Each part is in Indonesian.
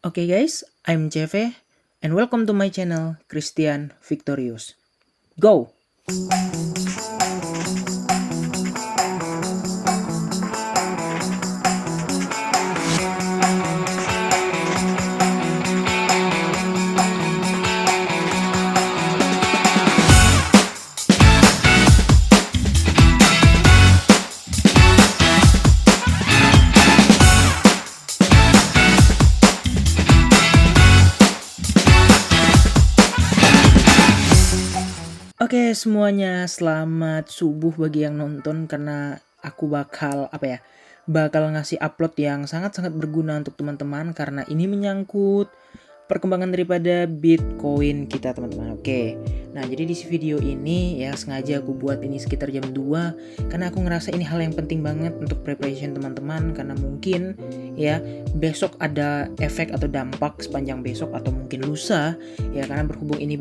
Okay guys, I'm Jeve and welcome to my channel Christian Victorious. Go! Oke semuanya, selamat subuh bagi yang nonton karena aku bakal ngasih upload yang sangat-sangat berguna untuk teman-teman karena ini menyangkut perkembangan daripada Bitcoin kita teman-teman. Oke. Nah, jadi di video ini ya sengaja aku buat ini sekitar jam 2 karena aku ngerasa ini hal yang penting banget untuk preparation teman-teman karena mungkin ya besok ada efek atau dampak sepanjang besok atau mungkin lusa ya karena berhubung ini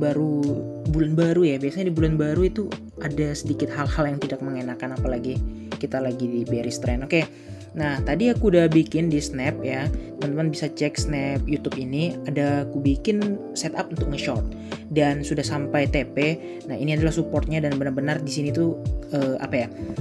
bulan baru ya. Biasanya di bulan baru itu ada sedikit hal-hal yang tidak mengenakan apalagi kita lagi di bearish trend. Oke. Nah, tadi aku udah bikin di Snap ya. Teman-teman bisa cek Snap YouTube ini, ada aku bikin setup untuk nge-short dan sudah sampai TP. Nah, ini adalah supportnya dan benar-benar di sini tuh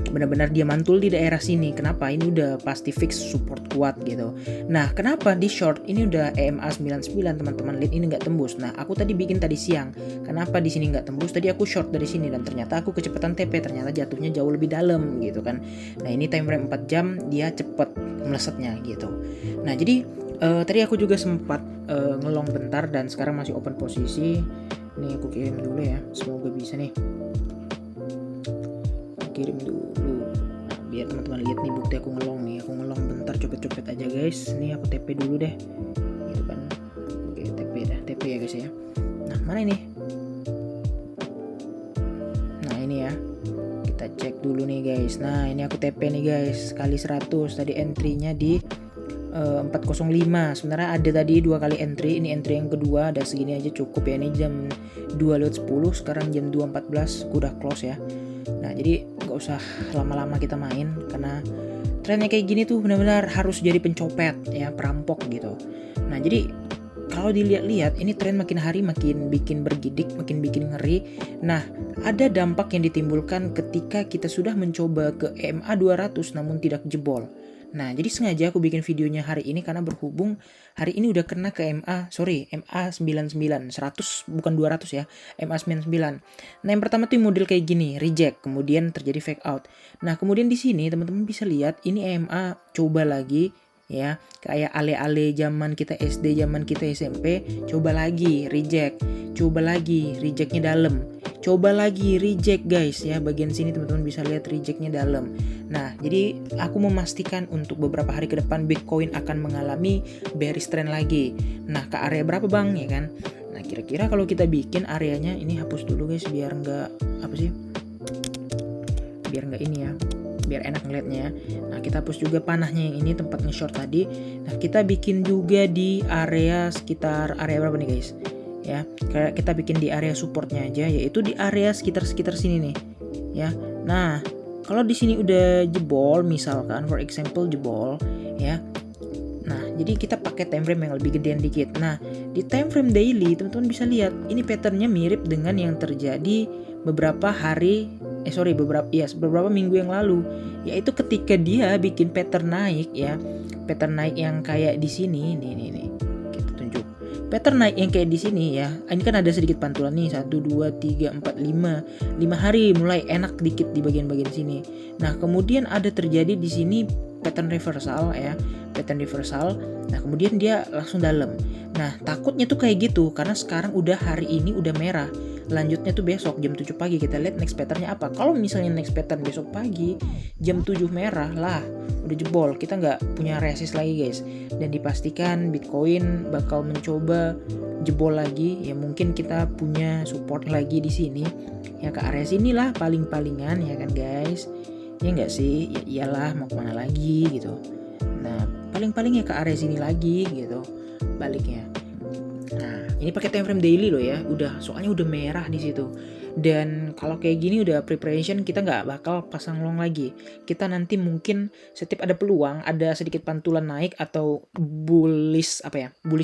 benar-benar dia mantul di daerah sini. Kenapa? Ini udah pasti fix support kuat gitu. Nah, kenapa di short ini udah EMA 99 teman-teman, lihat ini nggak tembus. Nah, aku tadi bikin tadi siang. Kenapa di sini nggak tembus? Tadi aku short dari sini dan ternyata aku kecepatan TP, ternyata jatuhnya jauh lebih dalam gitu kan. Nah, ini time frame 4 jam dia cepet melesetnya gitu. Nah, jadi tadi aku juga sempat ngelong bentar dan sekarang masih open posisi. Nih aku kirim dulu ya, semoga bisa nih. Kirim dulu. Nah, biar teman-teman lihat nih bukti aku ngelong nih. Aku ngelong bentar, copet-copet aja guys. Nih aku TP dulu deh. Gitu kan. Oke, TP ya guys ya. Nah, mana ini? Nah, ini ya. Kita cek dulu nih guys. Nah, ini aku TP nih guys. Kali 100. Tadi entry-nya di 405. Sebenarnya ada tadi 2 kali entry. Ini entry yang kedua, ada segini aja cukup ya. Ini jam 2:10, sekarang jam 2:14 aku udah close ya. Nah, jadi nggak usah lama-lama kita main karena trennya kayak gini tuh benar-benar harus jadi pencopet ya, perampok gitu. Nah, jadi kalau dilihat-lihat ini tren makin hari makin bikin bergidik, makin bikin ngeri. Nah, ada dampak yang ditimbulkan ketika kita sudah mencoba ke EMA 200 namun tidak jebol. Nah, jadi sengaja aku bikin videonya hari ini karena berhubung hari ini udah kena ke MA 99, 100 bukan 200 ya, MA 99. Nah, yang pertama tuh model kayak gini, reject, kemudian terjadi fake out. Nah, kemudian di sini teman-teman bisa lihat ini MA coba lagi ya, kayak ale-ale zaman kita SD, zaman kita SMP, coba lagi reject, coba lagi rejectnya dalam. Coba lagi reject guys ya, bagian sini teman-teman bisa lihat rejectnya dalam. Nah, jadi aku memastikan untuk beberapa hari ke depan Bitcoin akan mengalami bearish trend lagi. Nah, ke area berapa bang ya kan? Nah, kira-kira kalau kita bikin areanya ini, hapus dulu guys biar nggak biar nggak ini ya, biar enak ngeliatnya. Nah, kita hapus juga panahnya yang ini tempat nge-short tadi. Nah, kita bikin juga di area sekitar area berapa nih guys? Ya, kayak kita bikin di area supportnya aja, yaitu di area sekitar sini nih ya. Nah, kalau di sini udah jebol misalkan, for example jebol ya, nah jadi kita pakai time frame yang lebih gedean dikit. Nah, di time frame daily teman-teman bisa lihat ini patternnya mirip dengan yang terjadi beberapa minggu yang lalu, yaitu ketika dia bikin pattern naik ya, pattern naik yang kayak di sini nih. Pattern naik yang kayak di sini ya. Ini kan ada sedikit pantulan nih, 1 2 3 4 5 hari mulai enak dikit di bagian-bagian sini. Nah, kemudian ada terjadi di sini pattern reversal ya, pattern reversal. Nah, kemudian dia langsung dalam. Nah, takutnya tuh kayak gitu karena sekarang udah hari ini udah merah. Lanjutnya tuh besok jam 7 pagi kita lihat next patternnya apa. Kalau misalnya next pattern besok pagi jam 7 merah lah, udah jebol, kita nggak punya resist lagi guys. Dan dipastikan Bitcoin bakal mencoba jebol lagi ya, mungkin kita punya support lagi di sini ya, ke area sini lah paling-palingan ya kan guys. Ya nggak sih, ya iyalah mau kemana lagi gitu. Nah, paling-paling ya ke area sini lagi gitu baliknya. Nah, ini pakai time frame daily loh ya, soalnya udah merah di situ. Dan kalau kayak gini udah preparation, kita nggak bakal pasang long lagi. Kita nanti mungkin setiap ada peluang, ada sedikit pantulan naik atau bullish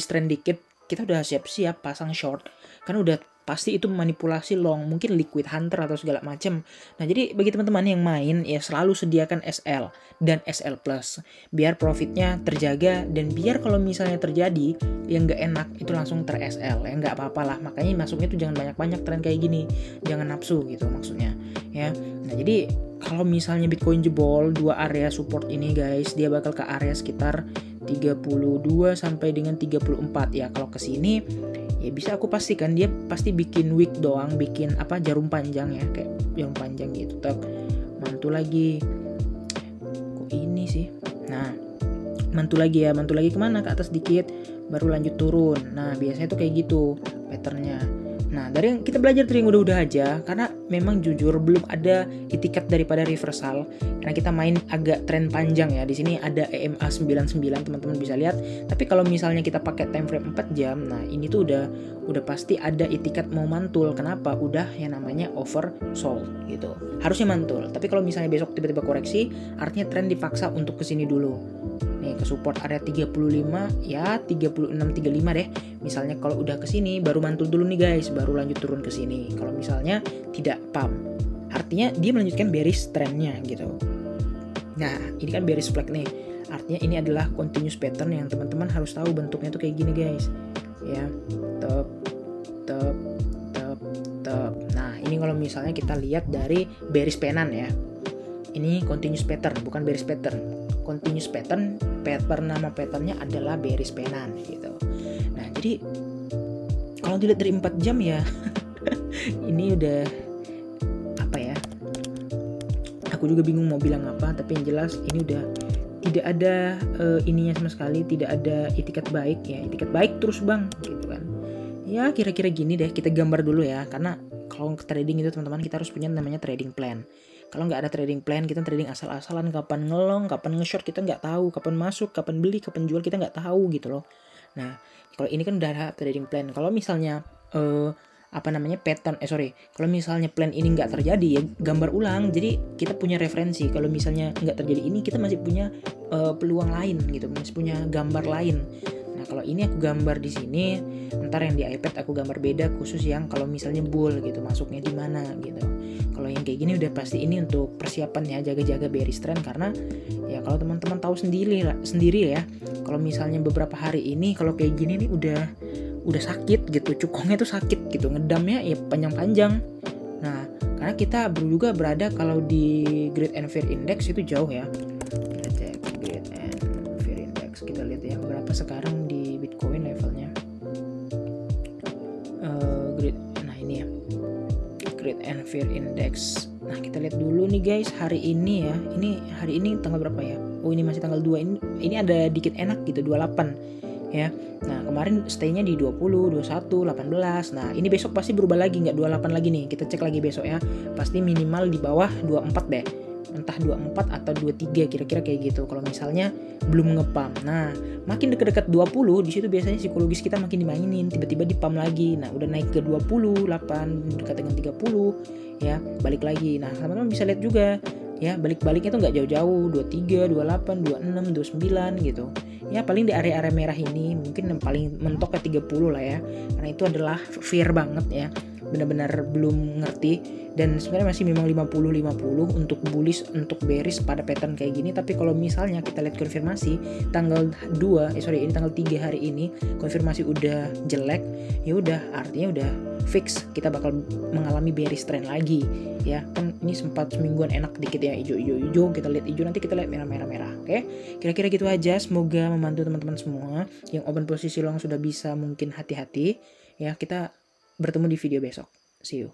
trend dikit, kita udah siap-siap pasang short. Karena udah pasti itu manipulasi long, mungkin liquid hunter atau segala macam. Nah, jadi bagi teman-teman yang main ya selalu sediakan SL dan SL plus biar profitnya terjaga, dan biar kalau misalnya terjadi yang nggak enak itu langsung ter SL ya, nggak apa-apa lah. Makanya masuknya tuh jangan banyak-banyak tren kayak gini, jangan nafsu gitu maksudnya ya. Nah, jadi kalau misalnya Bitcoin jebol dua area support ini guys, dia bakal ke area sekitar 32 sampai dengan 34 ya. Kalau ke sini ya bisa aku pastikan dia pasti bikin wick doang, bikin jarum panjang ya, kayak jarum panjang gitu. Mantul lagi kok ini sih. Nah, mantul lagi kemana, ke atas dikit baru lanjut turun. Nah, biasanya tuh kayak gitu patternnya. Nah, dari yang kita belajar dari yang udah-udah aja, karena memang jujur belum ada itikat daripada reversal, karena kita main agak tren panjang ya. Di sini ada EMA 99 teman-teman bisa lihat. Tapi kalau misalnya kita pakai time frame 4 jam, nah ini tuh udah pasti ada itikat mau mantul. Kenapa? Udah yang namanya oversold gitu. Harusnya mantul. Tapi kalau misalnya besok tiba-tiba koreksi, artinya tren dipaksa untuk kesini dulu. Nih ke support area 35 ya, 36 35 deh. Misalnya kalau udah kesini baru mantul dulu nih guys, baru lanjut turun ke sini. Kalau misalnya tidak pump, artinya dia melanjutkan bearish trendnya gitu. Nah, ini kan bearish flag nih. Artinya ini adalah continuous pattern yang teman-teman harus tahu bentuknya tuh kayak gini guys. Ya, top. Nah, ini kalau misalnya kita lihat dari bearish penan ya. Ini continuous pattern, bukan bearish pattern. Continuous pattern nama patternnya adalah bearish penan gitu. Nah, jadi kalau dilihat dari 4 jam ya ini udah aku juga bingung mau bilang apa, tapi yang jelas ini udah tidak ada ininya sama sekali, tidak ada itikat baik ya. Itikat baik terus bang gitu kan ya. Kira-kira gini deh, kita gambar dulu ya, karena kalau trading itu teman-teman kita harus punya namanya trading plan. Kalau nggak ada trading plan, kita trading asal-asalan, kapan ngelong, kapan nge-short kita nggak tahu, kapan masuk, kapan beli, kapan jual kita nggak tahu gitu loh. Nah, kalau ini kan udah ada trading plan. Kalau misalnya kalau misalnya plan ini nggak terjadi ya gambar ulang. Jadi kita punya referensi. Kalau misalnya nggak terjadi ini, kita masih punya peluang lain gitu, masih punya gambar lain. Nah, kalau ini aku gambar di sini, ntar yang di iPad aku gambar beda khusus yang kalau misalnya bull gitu, masuknya di mana gitu. Kalau yang kayak gini udah pasti ini untuk persiapan ya, jaga-jaga bearish trend. Karena ya kalau teman-teman tahu sendiri ya, kalau misalnya beberapa hari ini kalau kayak gini nih udah sakit gitu, cukongnya tuh sakit gitu, ngedamnya ya panjang-panjang. Nah, karena kita juga berada kalau di Great and Fear Index itu jauh ya. Kita cek Great and Fear Index, kita lihat ya berapa sekarang di Bitcoin levelnya. Nah ini ya, Great and Fear Index. Nah, kita lihat dulu nih guys, hari ini ya. Ini hari ini tanggal berapa ya? Oh, ini masih tanggal 2. Ini ada dikit enak gitu, 28 ya. Nah, kemarin stay-nya di 20, 21, 18. Nah, ini besok pasti berubah lagi, nggak 28 lagi nih. Kita cek lagi besok ya. Pasti minimal di bawah 24 deh. Entah 24 atau 23, kira-kira kayak gitu. Kalau misalnya belum ngepam. Nah, makin dekat-dekat 20, di situ biasanya psikologis kita makin dimainin, tiba-tiba dipam lagi. Nah, udah naik ke 28, dekat dengan 30 ya, balik lagi. Nah, teman-teman bisa lihat juga ya, balik-baliknya tuh nggak jauh-jauh, 23, 28, 26, 29 gitu. Ya paling di area-area merah ini mungkin yang paling mentok ke 30 lah ya. Karena itu adalah fear banget ya. Benar-benar belum ngerti, dan sebenarnya masih memang 50-50 untuk bullish, untuk bearish pada pattern kayak gini. Tapi kalau misalnya kita lihat konfirmasi tanggal 3 hari ini konfirmasi udah jelek, ya udah artinya udah fix kita bakal mengalami bearish trend lagi ya. Kan ini sempat semingguan enak dikit ya, hijau, kita lihat hijau, nanti kita lihat merah. Oke, kira-kira gitu aja. Semoga membantu teman-teman semua yang open posisi long sudah bisa mungkin hati-hati ya. Kita bertemu di video besok. See you.